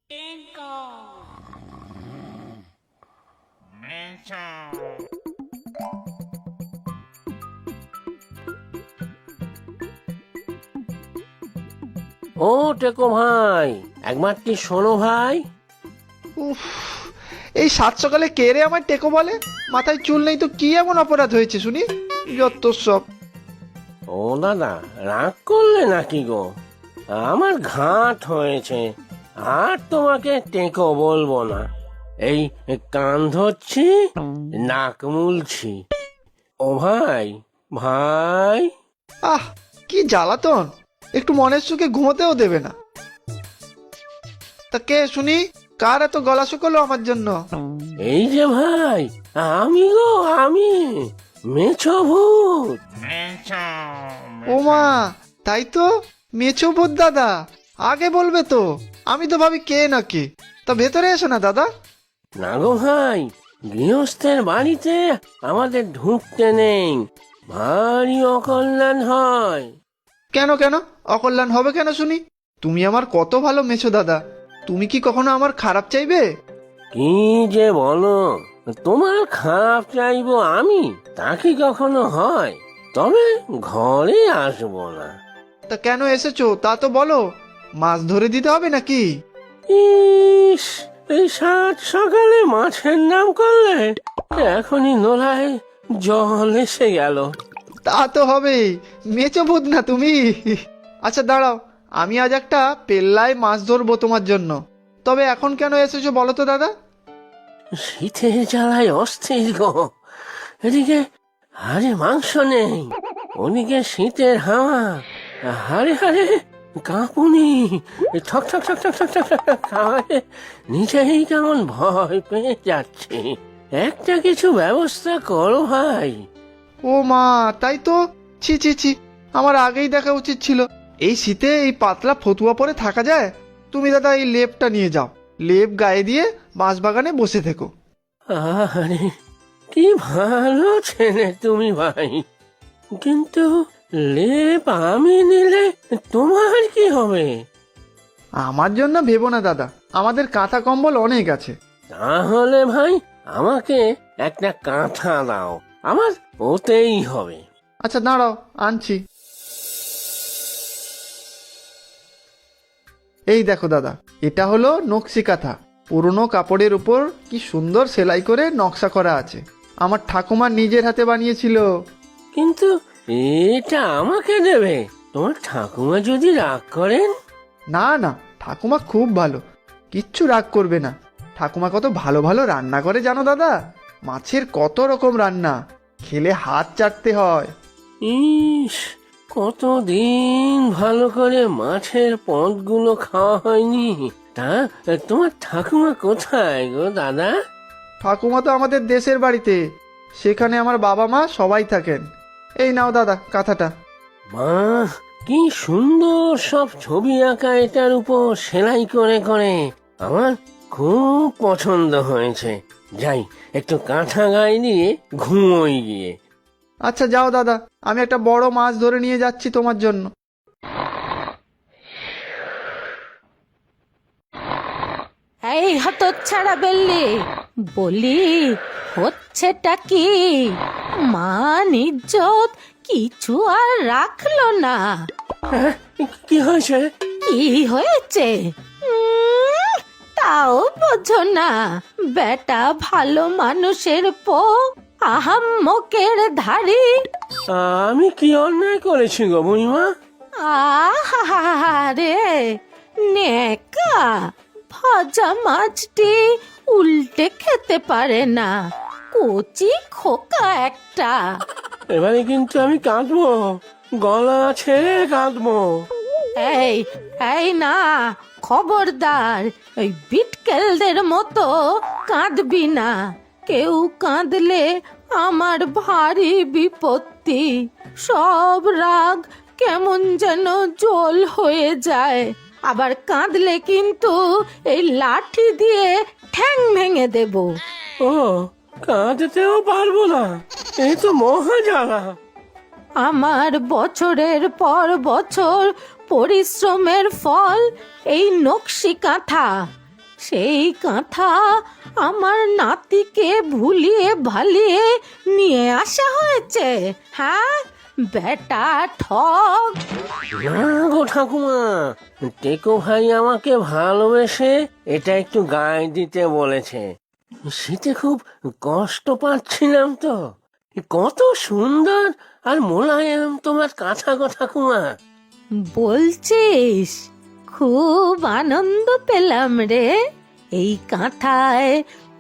টিঙ্কু, মেছো। ও টেকো ভাই, একবার কি শোনো ভাই। উফ, এই সাত সকালে কে রে আমার টেকো বলে? মাথায় চুল নেই তো কি এমন অপরাধ হয়েছে শুনি? যত সব। ও দাদা, রাগ করলে নাকি গো? আমার ঘাট হয়েছে, আর তোমাকে টেকো বলবো না। এই কান ধরছি, নাক মুলছি। ও ভাই, ভাই। আহ, কি জ্বালাতন! একটু মনের সুখে ঘুমোতেও দেবে না। তা কে শুনি? কার এত গলা শুকলো আমার জন্য? এই যে ভাই, আমি গো, আমি মেছো ভূত। মেছো, ও মা, তাই তো, মেছো ভূত দাদা। আগে বলবে তো, আমি তো ভাবি কে না কে। তা ভেতরে এসো না দাদা। না গো ভাই, গৃহস্থের বাড়িতে আমাদের ঢুকতে নেই, ভারী অকল্যাণ হয়। কেন কেন অকল্যাণ হবে কেন শুনি? তুমি আমার কত ভালো মেছো দাদা। তুমি কি কখনো আমার খারাপ চাইবে? কি যে বলো, তোমার খারাপ চাইবো আমি, তা কি কখনো হয়? তবে ঘরে আসবো না। তা কেন এসেছো তা তো বলো। মাছ ধরে দিতে হবে নাকি? ইস, এই সাত সকালে মাছের নাম করলে এখনই নোলায় জল এসে গেল। তা তো হবেই, মেচো ভূত না তুমি। আচ্ছা দাঁড়াও, আমি আজ একটা পেল্লায় মাছ ধরবো তোমার জন্য। তবে এখন কেন এসেছো বলো তো দাদা? শীতের জ্বালায় অস্থির গো। এদিকে হাড়ে মাংস নেই, ওদিকে শীতের হাওয়া, হারে হারে কাঁপুনি, ঠক ঠক ঠক ঠক ঠক ঠক ঠক খাওয়ায় নিজেই কেমন ভয় পেয়ে যাচ্ছি। একটা কিছু ব্যবস্থা করো ভাই। ও মা, তাই তো। ছি ছি ছি, আমার আগেই দেখা উচিত ছিল। এই শীতে এই পাতলা ফতুয়া পরে থাকা যায়? তুমি দাদা এই লেপটা নিয়ে যাও, লেপ গায়ে দিয়ে বাঁশবাগানে বসে থেকো। আরে কি ভালো ছেলে তুমি ভাই, কিন্তু লেপ আমি নিলে তোমার কি হবে? আমার জন্য ভেবো না দাদা, আমাদের কাঁথা কম্বল অনেক আছে। তাহলে ভাই আমাকে একটা কাঁথা দাও, আমার ওতেই হবে। আচ্ছা দাঁড়াও, আনছি। এই দেখো দাদা, এটা হলো নকশি কাঁথা। পুরনো কাপড়ের উপর কি সুন্দর সেলাই করে নকশা করা আছে। আমার ঠাকুমা নিজের হাতে বানিয়েছিল। কিন্তু এটা আমাকে দেবে? তোমার ঠাকুমা যদি রাগ করেন? না না, ঠাকুমা খুব ভালো, কিচ্ছু রাগ করবে না। ঠাকুমা কত ভালো ভালো রান্না করে জানো দাদা? মাছের কত রকম রান্না, খেলে হাত চাটতে হয়। ইস, কতদিন ভালো করে মাছের পদগুলো খাওয়া হয়নি। তা তোমার ঠাকুমা কোথায় গো দাদা? ঠাকুমা তো আমাদের দেশের বাড়িতে, সেখানে আমার বাবা মা সবাই থাকেন। এই নাও দাদা কাঁথাটা। বাহ, কি সুন্দর সব ছবি আঁকা এটার উপর সেলাই করে করে, আমার খুব পছন্দ হয়েছে। যাই, একটু কাঁথা গায়ে দিয়ে ঘুমোই গিয়ে। আচ্ছা যাও দাদা, আমি একটা বড় মাছ ধরে নিয়ে যাচ্ছি তোমার জন্য। এই হতচ্ছাড়া বেল্লি, বলি হচ্ছেটা কি? মান ইজ্জত কিছু আর রাখলো না। হ্যাঁ, কি হয়েছে? কি হয়েছে? তাও বোঝো না? বেটা ভালো মানুষের আহাম্মকের ধারি। আমি কি অন্যায় করেছি গো বুড়িমা? আহারে নেকা, ভাজা মাছটি উল্টে খেতে পারে না, কচি খোকা একটা। এবারে কিন্তু আমি কাঁদবো, গলা ছেড়ে কাঁদবো। এই এই না, খবরদার, ওই বিটকেলদের মতো কাঁদবি না। কেউ কাঁদলে আমার ভারী বিপত্তি। সব রাগ কেমন যেন জল হয়ে যায়। আবার কাঁদলে কিন্তু এই লাঠি দিয়ে ঠ্যাং ভেঙে দেব। ও, কাঁদতেও পারবো না, এই তো মহা জ্বালা। আমার বছরের পর বছর পরিশ্রমের ফল এই নকশি কাঁথা। সেই কাঁথা আমার নাতিকে ভুলিয়ে ভালিয়ে নিয়ে আসা হয়েছে। হ্যাঁ, বেটা ঠক। না গো ঠাকুমা, টেকো ভাই আমাকে ভালোবেসে এটা একটু গায়ে দিতে বলেছে। শীতে খুব কষ্ট পাচ্ছিলাম তো। কত সুন্দর আর মোলায়েম তোমার কাঁথা গো ঠাকুমা। বলছিস? খুব আনন্দ পেলাম রে। এই কাঁথায়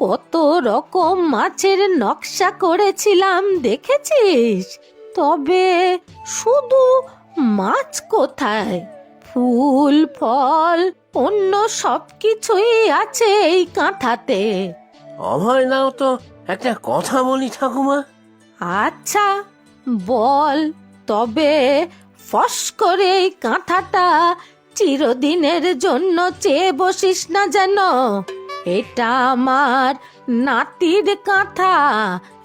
কত রকম মাছের নকশা করেছিলাম দেখেছিস? তবে শুধু মাছ কোথায়? ফুল ফল অন্য সবকিছুই আছে এই কাঁথাতে। অভয় দাও তো একটা কথা বলি ঠাকুমা। আচ্ছা বল, তবে ফস করে এই কাঁথাটা চিরদিনের জন্য চেয়ে বসিস না যেন। এটা আমার নাতির কাঁথা।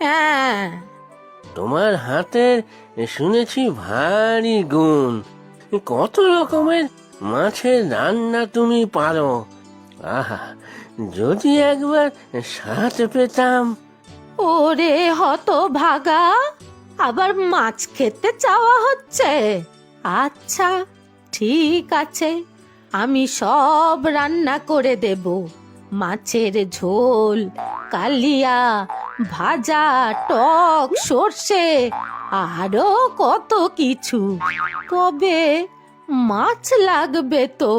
হ্যাঁ, তোমার হাতের শুনেছি ভারী গুণ। কত রকমের মাছের রান্না তুমি পারো। আহা, যদি একবার স্বাদ পেতাম। ওরে হতভাগা, আবার মাছ খেতে চাওয়া হচ্ছে? আচ্ছা ঠিক আছে, আমি সব রান্না করে দেব। মাছের ঝোল, কালিয়া, ভাজা, টক, সর্ষে, আরো কত কিছু। তবে মাছ লাগবে তো,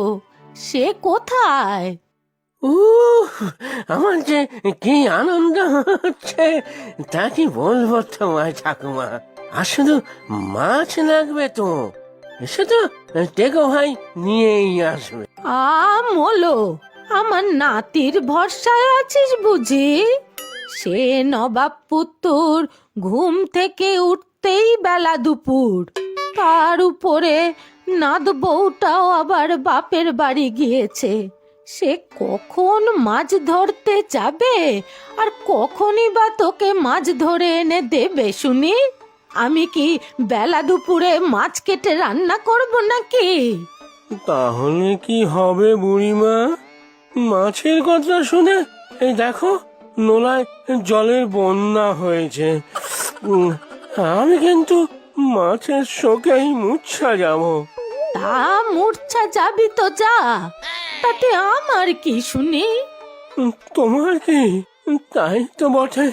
সে কোথায়? আমার যে কি আনন্দ হচ্ছে তা কি বলবো তোমায় ঠাকুমা। আর শুধু মাছ লাগবে তো, সে তো টেকো ভাই নিয়েই আসবে। মোলো, আমার নাতির ভরসায় আছিস বুঝি? সে নবাব পুত্তুর ঘুম থেকে উঠতেই বেলা দুপুর। তার উপরে নাদ বউটাও আবার বাপের বাড়ি গিয়েছে। সে কখন মাছ ধরতে যাবে আর কখনই বা তোকে মাছ ধরে এনে দেবে শুনি? আমি কি বেলা দুপুরে মাছ কেটে রান্না করব নাকি? তাহলে কি হবে বুড়িমা? মাছের কথা শুনে এই দেখো নোলায় জলের বন্যা হয়েছে। আমি কিন্তু মাছের শোকেই মূর্ছা যাব। তা মূর্ছা যাবি তো যা, তাতে আমার কি শুনি? তোমার কি? তাই তো বটে।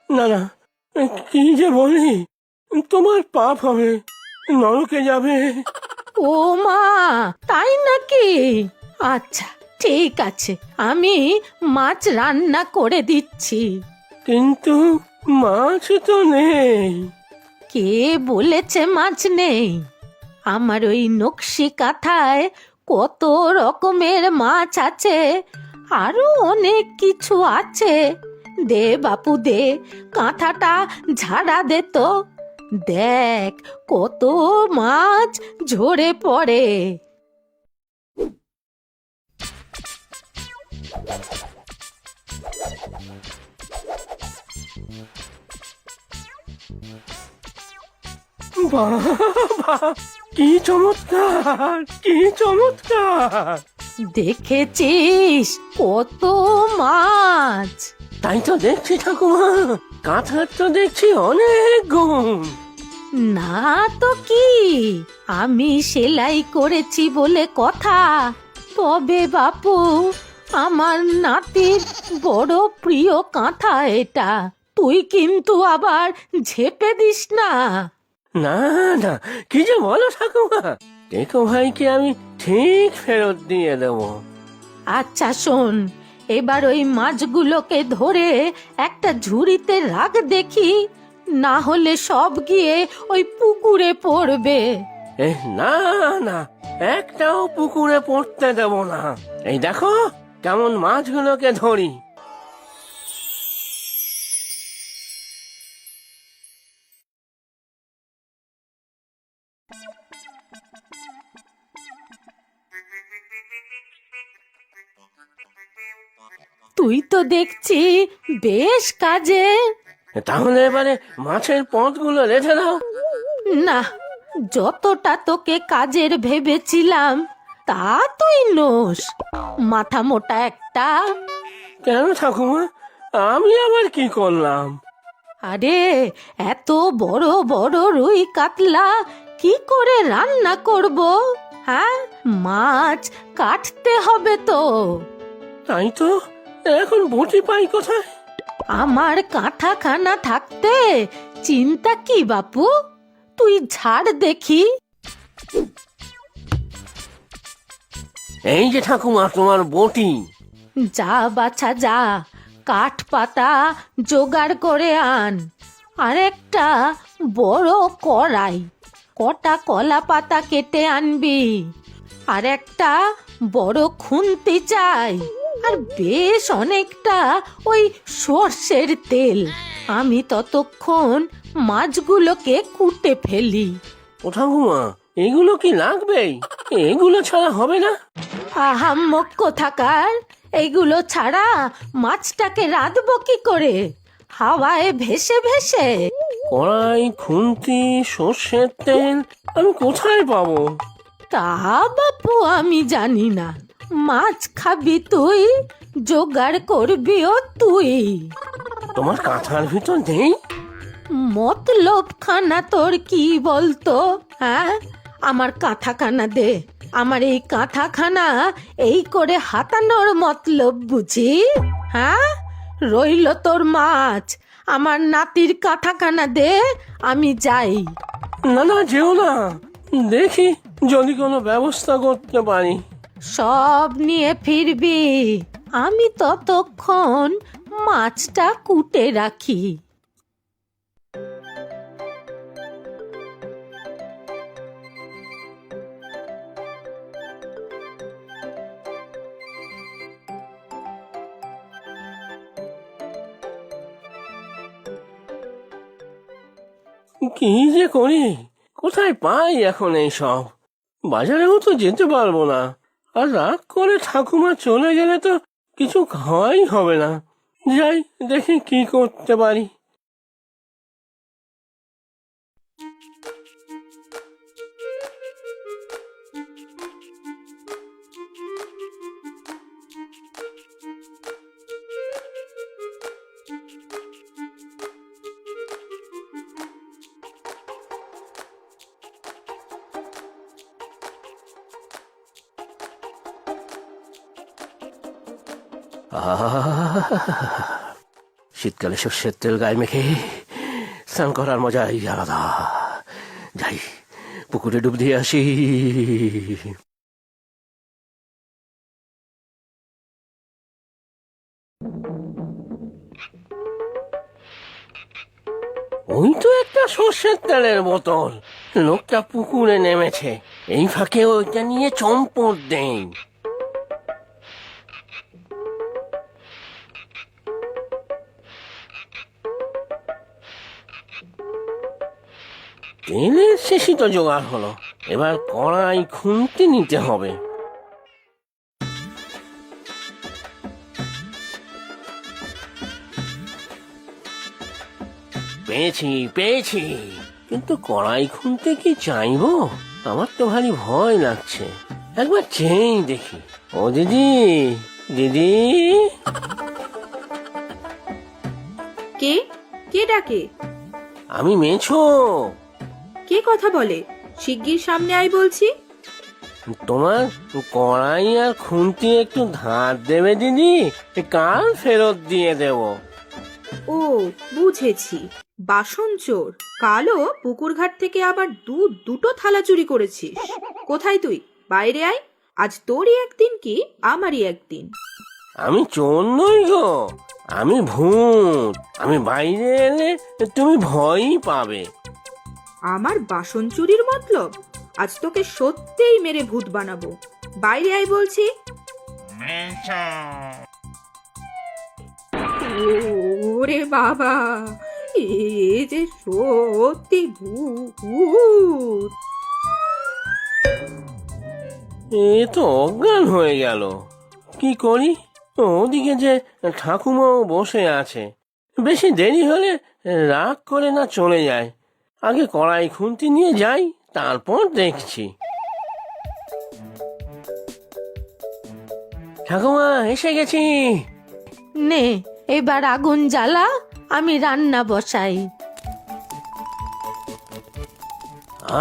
না না, কি যে বলি, তোমার পাপ হবে, নরকে যাবে। ও মা, তাই নাকি? আচ্ছা ঠিক আছে, আমি মাছ রান্না করে দিচ্ছি। কিন্তু মাছ তো নেই। কে বলেছে মাছ নেই? আমার ওই নকশি কাঁথায় কত রকমের মাছ আছে, আরো অনেক কিছু আছে। দে বাপু দে, কাঁথাটা ঝাড়া দে তো। দেখ কত মাছ ঝরে পড়ে। বাবা, কি চমৎকার, কি চমৎকার! দেখেছিস কত মাছ? তাই তো দেখছি ঠাকুমা, কাঁথার তো দেখছি অনেক গুণ। না তো কি, আমি সেলাই করেছি বলে কথা। তবে বাপু, আমার নাতির বড় প্রিয় কাঁথা এটা। তুই কিন্তু আবার ঝেপে দিস না। না না, কি যে বলো ঠাকুমা, টেকো ভাইকে আমি ঠিক ফেরত দিয়ে দেবো। আচ্ছা শোন, এবার ওই মাছগুলোকে ধরে একটা ঝুড়িতে রাখ দেখি, না হলে সব গিয়ে ওই পুকুরে পড়বে। না না, একটাও পুকুরে পড়তে দেব না। এই দেখো কেমন মাছগুলোকে ধরি। তুই তো দেখছি বেশ কাজে। তাহলে এবারে মাছের পথগুলো রেখে দাও। না, যতটা তোকে কাজের ভেবেছিলাম তা তুই নোস, মাথা মোটা একটা। কেন ঠাকুমা, আমি আবার কি করলাম? আরে এত বড় বড় রুই কাতলা কি করে রান্না করব? হ্যাঁ, মাছ কাটতে হবে তো। তাই তো, এখন বটি পাই কোথায়? আমার কাঁথাখানা থাকতে চিন্তা কি বাপু, তুই ছাড় দেখি। এই যে ঠাকুমা, তোমার বটি। যা বাছা যা, কাঠ পাতা জোগাড় করে আন, আর একটা বড় কড়াই, কটা কলা পাতা কেটে আনবি, আর একটা বড় খুন্তি চাই, আর বেশ অনেকটা ওই সর্ষের তেল। আমি ততক্ষণ মাছগুলোকে কুটে ফেলি। ও ঠাকুমা, এগুলো কি লাগবেই? এগুলো ছাড়া হবে না? আহাম্মক কোথাকার, এইগুলো ছাড়া মাছটাকে রাঁধবো কি করে? হাওয়ায় ভেসে ভেসে। কড়াই, খুন্তি, সর্ষের তেল আমি কোথায় পাবো? তা বাপু আমি জানি না, মাছ খাবি তুই, জোগাড় করবিও তুই। তোমার কাঁথার ভিতর নেই? মতলব খানা তোর কি বলতো? হ্যাঁ, আমার কাঁথাখানা দে। আমার এই কাঁথাখানা এই করে হাতানোর মতলব বুঝি? হ্যাঁ, রইল তোর মাছ, আমার নাতির কাঁথাখানা দে, আমি যাই। না না, যেও না, দেখি যদি কোনো ব্যবস্থা করতে পারি। সব নিয়ে ফিরবি, আমি ততক্ষণ মাছটা কুটে রাখি। কি যে করি, কোথায় পাই এখন এই সব? বাজারেও তো যেতে পারবো না, আর রাগ করে ঠাকুমা চলে গেলে তো কিছু খাওয়াই হবে না। যাই দেখি কি করতে পারি। শীতকালে সর্ষের তেল গায়ে মেখে স্নান করার মজাই আলাদা। যাই, পুকুরে ডুব দিয়ে আসি। ওই তো একটা সর্ষের তেলের বোতল, লোকটা পুকুরে নেমেছে, এই ফাঁকে ওইটা নিয়ে চম্পট দেই। তেলের শেষই তো জোগাড় হলো, এবার কড়াই, খুন্তি নিতে হবে। পেয়েছি পেয়েছি, কিন্তু কড়াই খুন্তি কি চাইবো? আমার তো ভারী ভয় লাগছে, একবার চেয়েই দেখি। ও দিদি, দিদি। কে কে ডাকে? আমি মেছো। কে কথা বলে? শিগগির সামনে আয় বলছি। তোমার কড়াই আর খুন্তি একটু ধার দেবে দিদি, কাল ফেরত দিয়ে দেব। ও বুঝেছি, বাসন চোর। কালও পুকুরঘাট থেকে আবার দুটো থালা চুরি করেছিস। কোথায় তুই? বাইরে আয়, আজ তোরই একদিন কি আমারই একদিন। আমি চোর নই গো, আমি ভূত। আমি বাইরে এলে তুমি ভয়ই পাবে। আমার বাসন চুরির মতলব? আজ তোকে সত্যিই মেরে ভূত বানাবো। বাইরে আয় বলছি। মেছো। ওরে বাবা, এ যে সত্যি ভূত। এ তো অজ্ঞান হয়ে গেল, কি করি? ওদিকে যে ঠাকুমাও বসে আছে, বেশি দেরি হলে রাগ করে না চলে যায়। আগে কড়াই খুন্তি নিয়ে যাই, তারপর দেখছি। ঠাকুমা এসে গেছি। নে এবার আগুন জ্বালা, আমি রান্না বসাই।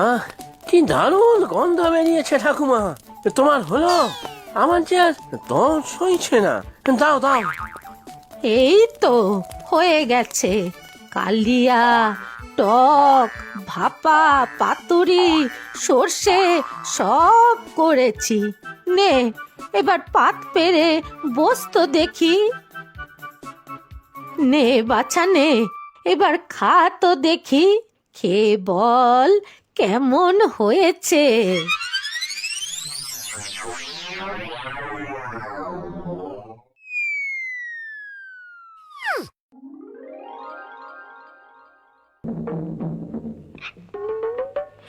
আহ, কি দারুণ গন্ধ বেরিয়েছে ঠাকুমা। তোমার হলো? আমার যে আর দম সইছে না। দাও দাও। এই তো হয়ে গেছে। কালিয়া, টক, ভাপা, পাতুরি, সর্ষে সব করেছি। নে এবার পাত পেরে বস তো দেখি। নে বাছা নে, এবার খা তো দেখি। খেয়ে বল কেমন হয়েছে।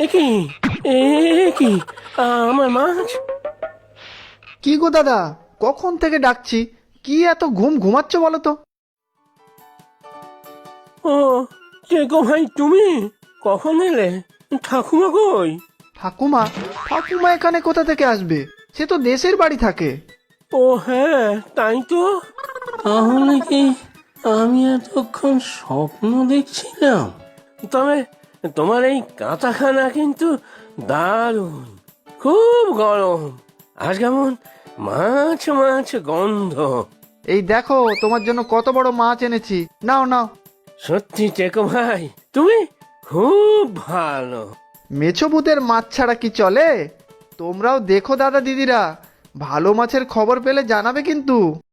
একি কি আমার মাছ? কি গো দাদা, কখন থেকে ডাকছি, কি এত ঘুমাচ্ছ বলো তো? ও কে গো ভাই, তুমি কখন এলে? ঠাকুমা কই? ঠাকুমা? ঠাকুমা এখানে কোথা থেকে আসবে? সে তো দেশের বাড়ি থাকে। ও হ্যাঁ, তাই তো। তাহলে কি আমি এতক্ষণ স্বপ্ন দেখছিলাম? তবে তোমার এই কাঁচাখানা কিন্তু দারুণ, খুব গরম, আর কেমন মাছ মাছ গন্ধ। এই দেখো তোমার জন্য কত বড় মাছ এনেছি, নাও নাও। সত্যি টেকো ভাই, তুমি খুব ভালো। মেছোভূতের মাছ ছাড়া কি চলে? তোমরাও দেখো দাদা দিদিরা, ভালো মাছের খবর পেলে জানাবে কিন্তু।